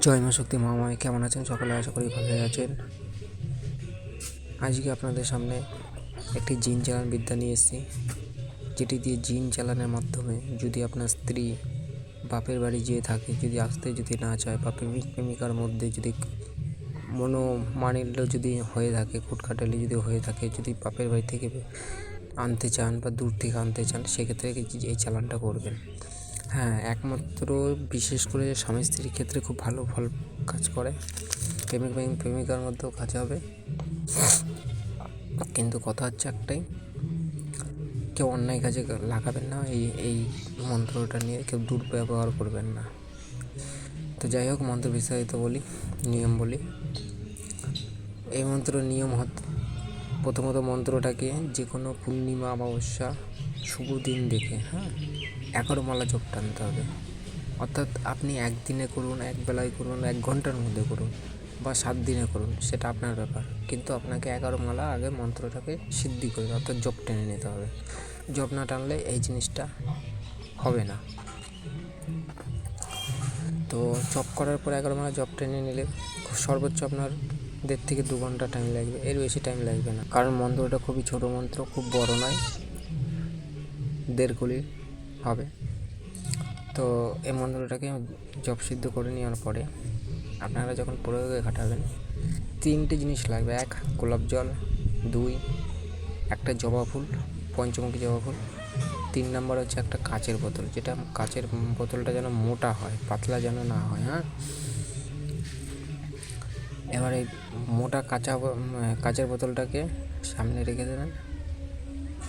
জয় মা শক্তি মহামায়া, কেমন আছেন সকলে? আশা করি ভালোই আছেন। আজকে আপনাদের সামনে একটি জিন চালান বিদ্যা নিয়ে এসেছি, যেটি দিয়ে জিন চালানোর মাধ্যমে যদি আপনার স্ত্রী বাপের বাড়ি যেয়ে থাকে, যদি আসতে যদি না চায়, বা প্রেমিক প্রেমিকার মধ্যে যদি মনোমালিন্য যদি হয়ে থাকে, কুটকাটালি যদি হয়ে থাকে, যদি বাপের বাড়ি থেকে আনতে চান বা দূর থেকে আনতে চান, সেক্ষেত্রে এই চালানটা করবেন। হ্যাঁ, একমাত্র বিশেষ করে স্বামী স্ত্রীর ক্ষেত্রে খুব ভালো ফল কাজ করে, প্রেমিকার মধ্যেও কাজ হবে। কিন্তু কথা হচ্ছে একটাই, কেউ অন্যায় কাজে লাগাবেন না। এই মন্ত্রটা নিয়ে কেউ দুর্ব্যবহার করবেন না। তো যাই হোক, মন্ত্র বিস্তারিত বলি, নিয়ম বলি। এই মন্ত্রের নিয়ম প্রথমত মন্ত্রটাকে যে কোনো পূর্ণিমা, অমাবস্যা, শুভ দিন দেখে 11 মালা জপ টানতে হবে। অর্থাৎ আপনি একদিনে করুন, এক বেলায় করুন, 1 ঘন্টার মধ্যে করুন, বা 7 দিনে করুন, সেটা আপনার ব্যাপার। কিন্তু আপনাকে 11 মালা আগে মন্ত্রটাকে সিদ্ধি করে, অর্থাৎ জপ টেনে নিতে হবে। জপ না টানলে এই জিনিসটা হবে না। তো জপ করার পর 11 মালা জপ টেনে নিলে সর্বোচ্চ আপনার 1.5 থেকে 2 ঘন্টা টাইম লাগবে, এর বেশি টাইম লাগবে না। কারণ মন্ত্রটা খুবই ছোটো মন্ত্র, খুব বড় নয়, 1.5 কলি হবে। তো এই মন্ত্রটাকে জপ সিদ্ধ করে নেওয়ার পরে আপনারা যখন প্রয়োগে খাটাবেন, 3টে জিনিস লাগবে। 1, গোলাপ জল; 2, একটা জবা ফুল, পঞ্চমুখী জবা ফুল; 3 নম্বর হচ্ছে একটা কাচের বোতল, যেটা কাচের বোতলটা যেন মোটা হয়, পাতলা যেন না হয়। এবার এই মোটা কাচের বোতলটাকে সামনে রেখে দেবেন।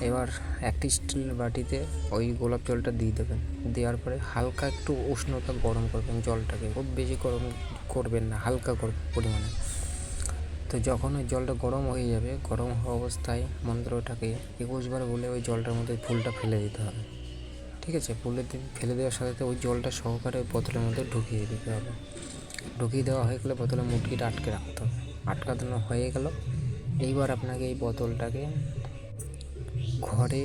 এবার একটি স্টিলের বাটিতে ওই গোলাপ জলটা দিয়ে দেবেন। দেওয়ার পরে হালকা একটু উষ্ণতা গরম করবেন জলটাকে, খুব বেশি গরম করবেন না, হালকা পরিমাণে। তো যখন ওই জলটা গরম হয়ে যাবে, গরম হওয়া অবস্থায় মন্ত্রটাকে 21 বার বলে ওই জলটার মধ্যে ফুলটা ফেলে দিতে হবে। ঠিক আছে? ফেলে দেওয়ার সাথে সাথে ওই জলটা সহকারে ওই বোতলের মধ্যে ঢুকিয়ে দিতে হবে। ঢুকিয়ে দেওয়া হয়ে গেলে বোতলের মুটকিটা আটকে রাখতে হবে। আটকানো হয়ে গেল। এইবার আপনাকে এই বোতলটাকে ঘরে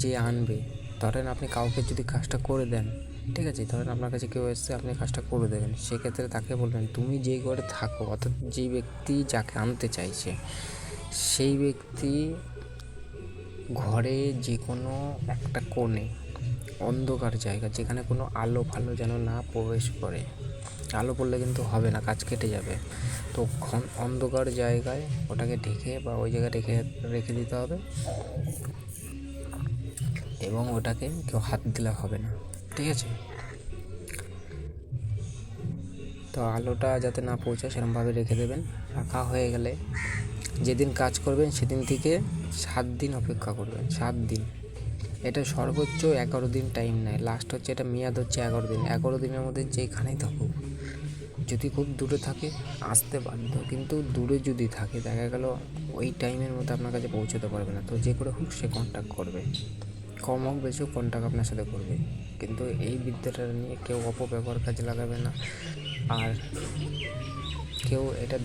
যে আনবে, ধরেন আপনি কাউকে যদি কাজটা করে দেন, ঠিক আছে, ধরেন আপনার কাছে কেউ এসছে, আপনি কাজটা করে দেবেন, সেক্ষেত্রে তাকে বলবেন তুমি যেই ঘরে থাকো, অর্থাৎ যেই ব্যক্তি যাকে আনতে চাইছে, সেই ব্যক্তি ঘরে যে কোনো একটা কোণে, অন্ধকার জায়গা, যেখানে কোনো আলো ফালো যেন না প্রবেশ করে। আলো পড়লে কিন্তু হবে না, কাজ কেটে যাবে। তো অন্ধকার জায়গায় ওটাকে ঢেকে বা ওই জায়গায় রেখে দিতে হবে, এবং ওটাকে কেউ হাত দিলে হবে না। ঠিক আছে? তো আলোটা যাতে না পৌঁছায় সেরকমভাবে রেখে দেবেন। রাখা হয়ে গেলে যেদিন কাজ করবেন সেদিন থেকে 7 দিন অপেক্ষা করবেন। 7 দিন, এটা সর্বোচ্চ 11 দিন টাইম নেয়। লাস্ট হচ্ছে, এটা মেয়াদ হচ্ছে 11 দিন। 11 দিনের মধ্যে যেখানেই থাকুক, যদি খুব দূরে থাকে আসতে বাধ্য, কিন্তু দূরে যদি থাকে, দেখা গেল ওই টাইমের মধ্যে আপনার কাছে পৌঁছতে পারবে না, তো যে করে হোক সে কন্ট্যাক্ট করবে, কম হোক বেশি হোক কন্ট্যাক্ট আপনার সাথে করবে। কিন্তু এই বিদ্যাটা নিয়ে কেউ অপব্যবহার কাজে লাগাবে না, আর কেউ এটা